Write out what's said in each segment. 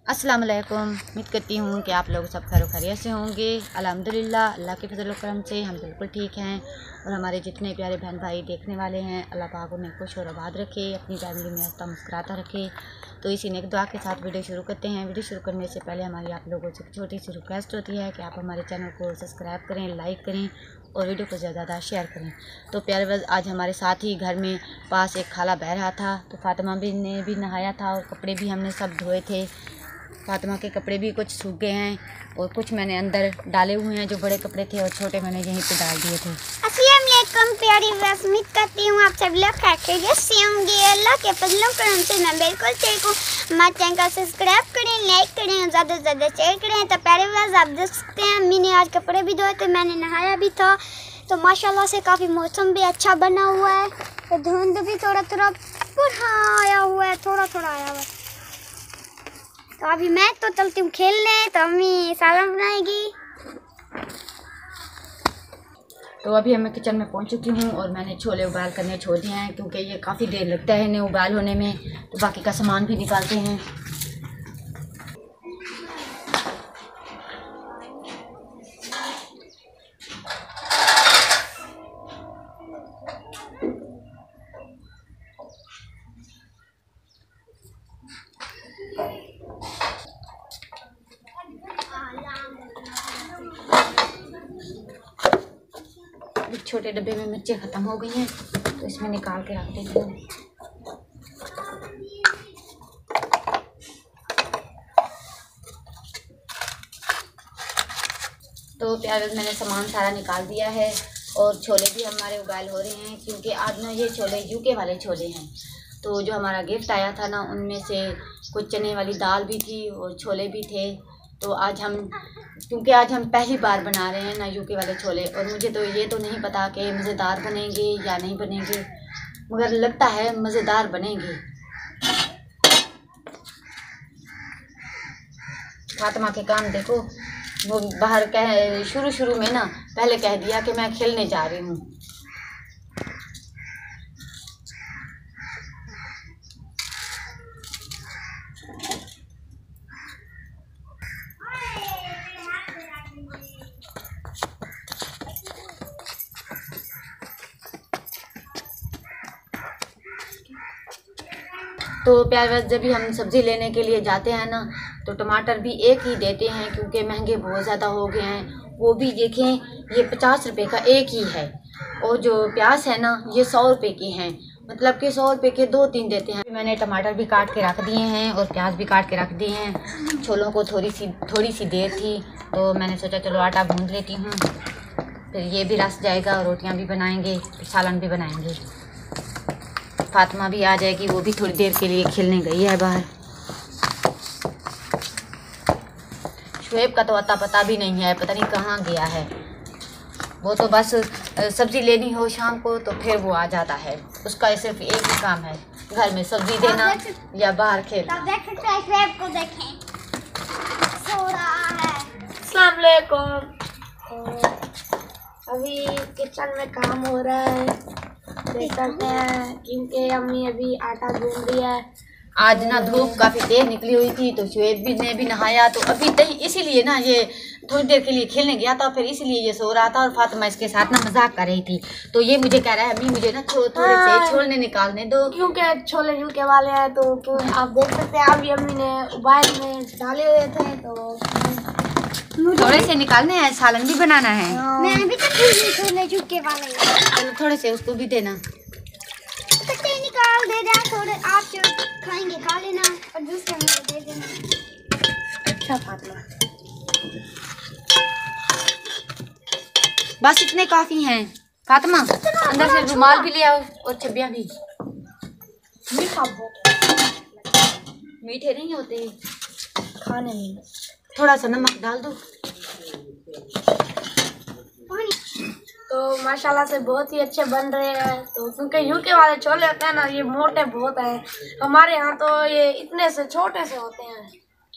अस्सलाम वालेकुम। उम्मीद करती हूँ कि आप लोग सब खैर खैरियत से होंगे। अल्हम्दुलिल्लाह अल्लाह के फजल करम से हम बिल्कुल ठीक हैं। और हमारे जितने प्यारे बहन भाई देखने वाले हैं, अल्लाह पाक उन्हें खुश और आबाद रखे, अपनी फैमिली में हंसता मुस्कुराता रखे। तो इसी नेक दुआ के साथ वीडियो शुरू करते हैं। वीडियो शुरू करने से पहले हमारी आप लोगों से छोटी सी रिक्वेस्ट होती है कि आप हमारे चैनल को सब्सक्राइब करें, लाइक करें और वीडियो को ज़्यादा शेयर करें। तो प्यारे बस आज हमारे साथ ही घर में पास एक खाला बह रहा था, तो फातिमा भी ने भी नहाया था और कपड़े भी हमने सब धोए थे। फातिमा के कपड़े भी कुछ सूख गए हैं और कुछ मैंने अंदर डाले हुए हैं, जो बड़े कपड़े थे और छोटे मैंने यहीं पे डाल दिए थे। अस्सलाम वालेकुम प्यारी बस, उम्मीद करती हूँ आप सब लोग खैरियत से होंगे। अल्लाह के फजल करम से मैं बिल्कुल ठीक हूँ। हमारे चैनल को सब्सक्राइब करें, लाइक करें और ज़्यादा से ज़्यादा शेयर करें। तो प्यारे बस आप देख सकते हैं अम्मी ने आज कपड़े भी धोए थे, मैंने नहाया भी था। तो माशाल्लाह से काफ़ी मौसम भी अच्छा बना हुआ है। तो धुंध भी थोड़ा थोड़ा आया हुआ है, थोड़ा थोड़ा आया हुआ है। तो अभी मैं तो चलती हूँ खेलने, तो अम्मी सालन बनाएगी। तो अभी मैं किचन में पहुंच चुकी हूं और मैंने छोले उबाल करने छोड़ दिए हैं, क्योंकि ये काफ़ी देर लगता है इन्हें उबाल होने में। तो बाकी का सामान भी निकालते हैं। छोटे डब्बे में मिर्चें ख़त्म हो गई हैं, तो इसमें निकाल के रख देती हूँ। तो प्याज मैंने सामान सारा निकाल दिया है और छोले भी हमारे उबाल हो रहे हैं, क्योंकि आज ना ये छोले यूके वाले छोले हैं। तो जो हमारा गिफ्ट आया था ना, उनमें से कुछ चने वाली दाल भी थी और छोले भी थे। तो आज क्योंकि आज हम पहली बार बना रहे हैं ना यूके वाले छोले, और मुझे तो ये तो नहीं पता कि मज़ेदार बनेंगे या नहीं बनेंगे, मगर लगता है मज़ेदार बनेंगे। फातिमा के काम देखो, वो बाहर शुरू में ना पहले कह दिया कि मैं खेलने जा रही हूँ। तो प्याज जब भी हम सब्ज़ी लेने के लिए जाते हैं ना, तो टमाटर भी एक ही देते हैं, क्योंकि महंगे बहुत ज़्यादा हो गए हैं। वो भी देखें, ये 50 रुपये का एक ही है, और जो प्याज है ना ये 100 रुपये की हैं, मतलब कि 100 रुपये के 2-3 देते हैं। मैंने टमाटर भी काट के रख दिए हैं और प्याज भी काट के रख दिए हैं। छोलों को थोड़ी सी देर थी, तो मैंने सोचा चलो आटा भून लेती हूँ, फिर ये भी रस जाएगा और रोटियाँ भी बनाएंगे, सालन भी बनाएंगे। फातिमा भी आ जाएगी, वो भी थोड़ी देर के लिए खेलने गई है बाहर। शुएब का तो अता पता भी नहीं है, पता नहीं कहाँ गया है। वो तो बस सब्ज़ी लेनी हो शाम को तो फिर वो आ जाता है। उसका सिर्फ एक ही काम है, घर में सब्ज़ी देना या बाहर खेलना। को देखें, सो रहा है। अस्सलाम वालेकुम। अभी किचन में काम हो रहा है, देख सकते हैं, क्योंकि अम्मी अभी आटा गूंद रही है। आज ना धूप काफ़ी तेज निकली हुई थी, तो शुएब भी ने भी नहाया, तो अभी तक इसीलिए ना ये थोड़ी देर के लिए खेलने गया था, फिर इसलिए ये सो रहा था और फातिमा इसके साथ ना मजाक कर रही थी। तो ये मुझे कह रहा है अम्मी मुझे ना थोड़े से छोलने निकालने दो, क्योंकि छोले यूके वाले हैं। तो क्यों आप देख सकते हैं, अभी अम्मी ने उबाल में डाले हुए थे, तो थोड़े से निकालने हैं, सालन भी बनाना है। मैं भी तो छोले चुके वाले चलो थोड़े से उसको भी देना। निकाल दे रहा, थोड़े आप जो खाएंगे खा लेना और दूसरे मुझे दे देना। अच्छा फातिमा, बस इतने काफ़ी हैं। फातिमा अंदर से रुमाल भी ले आओ और चबिया भी। मीठे नहीं होते खाने में, थोड़ा सा नमक डाल दो। तो माशाल्लाह से बहुत ही अच्छे बन रहे हैं। तो क्योंकि यूके वाले छोले होते हैं ना, ये मोटे बहुत हैं। हमारे यहाँ तो ये इतने से छोटे से होते हैं।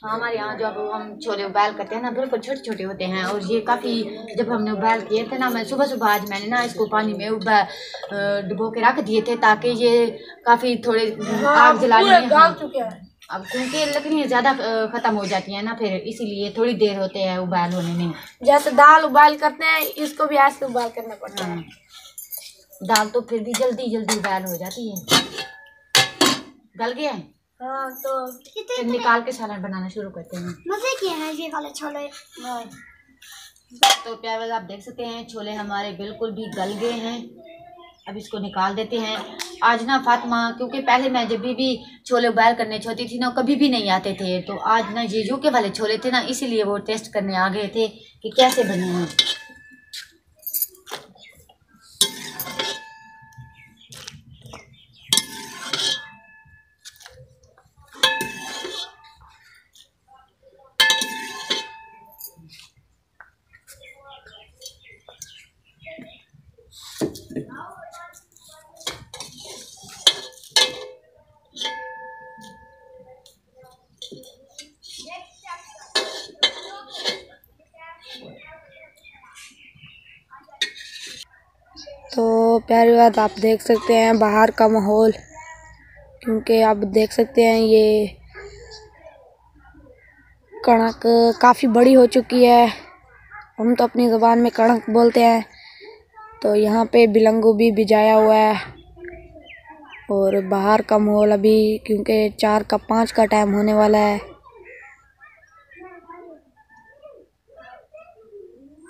हमारे यहाँ जब हम छोले उबाल करते हैं ना, बिल्कुल छोटे छोटे होते हैं। और ये काफ़ी जब हमने उबाल किए थे ना, मैं सुबह आज मैंने ना इसको पानी में डुबो के रख दिए थे, ताकि ये काफ़ी थोड़े आग जलाने में गाल चुके हैं। अब क्योंकि लकड़ियाँ ज़्यादा ख़त्म हो जाती हैं ना, फिर इसीलिए थोड़ी देर होते हैं उबाल होने में। जैसे दाल उबाल करते हैं, इसको भी ऐसे उबाल करना पड़ता है। दाल तो फिर भी जल्दी जल्दी उबाल हो जाती है। गल गया है? हाँ, तो फिर निकाल के सालन बनाना शुरू करते हैं। मजे किए हैं ये वाले छोले। तो प्यारे आप देख सकते हैं छोले हमारे बिल्कुल भी गल गए हैं। अब इसको निकाल देते हैं। आज ना फातिमा, क्योंकि पहले मैं जब भी छोले उबाल करने छोटी थी ना, कभी भी नहीं आते थे, तो आज ना ये यूके वाले छोले थे ना, इसीलिए वो टेस्ट करने आ गए थे कि कैसे बने हैं। तो प्यारी बात, आप देख सकते हैं बाहर का माहौल, क्योंकि आप देख सकते हैं ये कणक काफ़ी बड़ी हो चुकी है। हम तो अपनी ज़ुबान में कणक बोलते हैं। तो यहाँ पे बिलंगू भी भिजाया हुआ है और बाहर का माहौल अभी, क्योंकि 4 का 5 का टाइम होने वाला है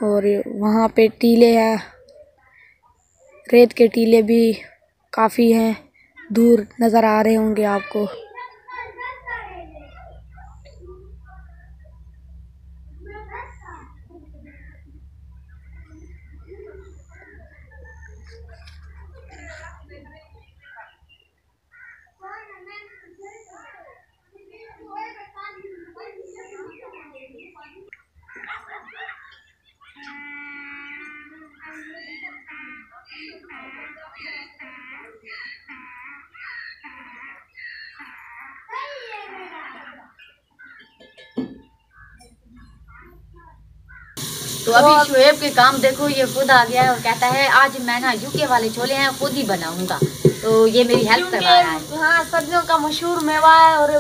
और वहाँ पे टीले हैं, रेत के टीले भी काफ़ी हैं, दूर नज़र आ रहे होंगे आपको। तो अभी शुएब के काम देखो, ये खुद आ गया है और कहता है आज मैं ना यूके वाले छोले हैं खुद ही बनाऊंगा। तो ये मेरी हेल्प करवा रहा है। हाँ, सर्दियों का मशहूर मेवा है और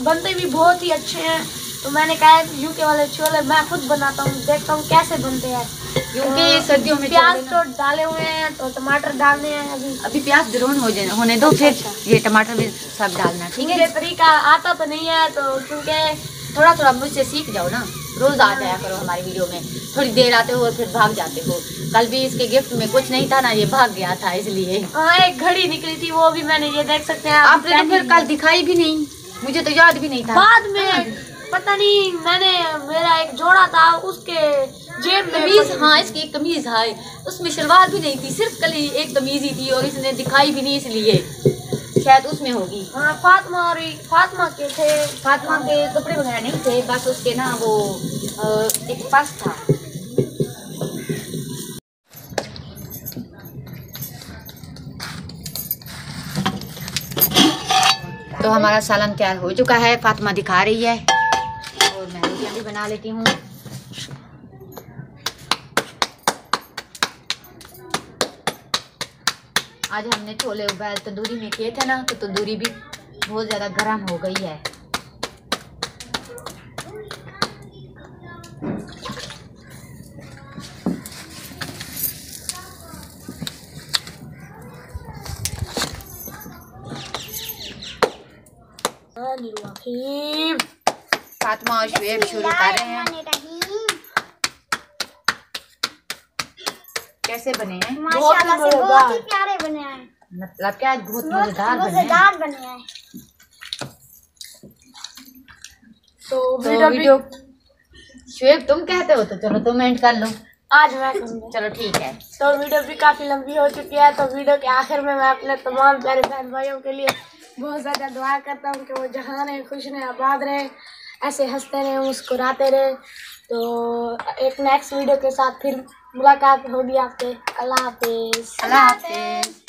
बनते भी बहुत ही अच्छे हैं। तो मैंने कहा यूके वाले छोले मैं खुद बनाता हूँ, देखता हूँ कैसे बनते हैं। क्योंकि सर्दियों में प्याज तो डाले हुए हैं, तो टमाटर डालने हैं। अभी प्याज ग्रोन होने दो, फिर ये टमाटर भी सब डालना, ठीक है। ये तरीका आता तो नहीं है, तो क्योंकि थोड़ा थोड़ा मुझसे सीख जाओ ना, रोज आ जाया करो हमारी वीडियो में। थोड़ी देर आते हो और फिर भाग जाते हो। कल भी इसके गिफ्ट में कुछ नहीं था ना, ये भाग गया था, इसलिए। हाँ, एक घड़ी निकली थी, वो भी मैंने ये देख सकते हैं। आपने तो फिर कल दिखाई भी नहीं, मुझे तो याद भी नहीं था। बाद में पता नहीं, मैंने मेरा एक जोड़ा था, उसके जेब में कमीज, हाँ इसकी एक कमीज है, उसमें शलवार भी नहीं थी, सिर्फ कल एक कमीज ही थी और इसने दिखाई भी नहीं, इसलिए शायद उसमें होगी। हाँ, फातिमा के थे। फातिमा के कपड़े वगैरह नहीं थे, बस उसके ना वो एक पर्स था। तो हमारा सालन तैयार हो चुका है, फातिमा दिखा रही है और मैं रोटियां भी बना लेती हूँ। आज हमने छोले उबाल तंदूरी में किए थे ना, तो तंदूरी भी बहुत ज़्यादा गर्म हो गई है। फातिमा और शुएब शुरू कर रहे हैं। कैसे बने हैं? माशाल्लाह से बहुत ही प्यारे बने हैं। मतलब क्या, बहुत मजेदार बने हैं। तो वीडियो शुएब तुम कहते हो तो चलो तुम एंड कर लो। आज मैं करूँगा। चलो ठीक है। तो वीडियो भी काफ़ी लंबी हो चुकी है। तो वीडियो के आखिर में मैं अपने तमाम प्यारे बहन भाइयों के लिए बहुत ज़्यादा दुआ करता हूँ कि वो जहाँ रहे, खुश रहे, आबाद रहे, ऐसे हंसते रहे, मुस्कुराते रहे। तो एक नेक्स्ट वीडियो के साथ फिर मुलाकात होगी आपके। अल्लाह हाफिज़। अल्लाह हाफिज़।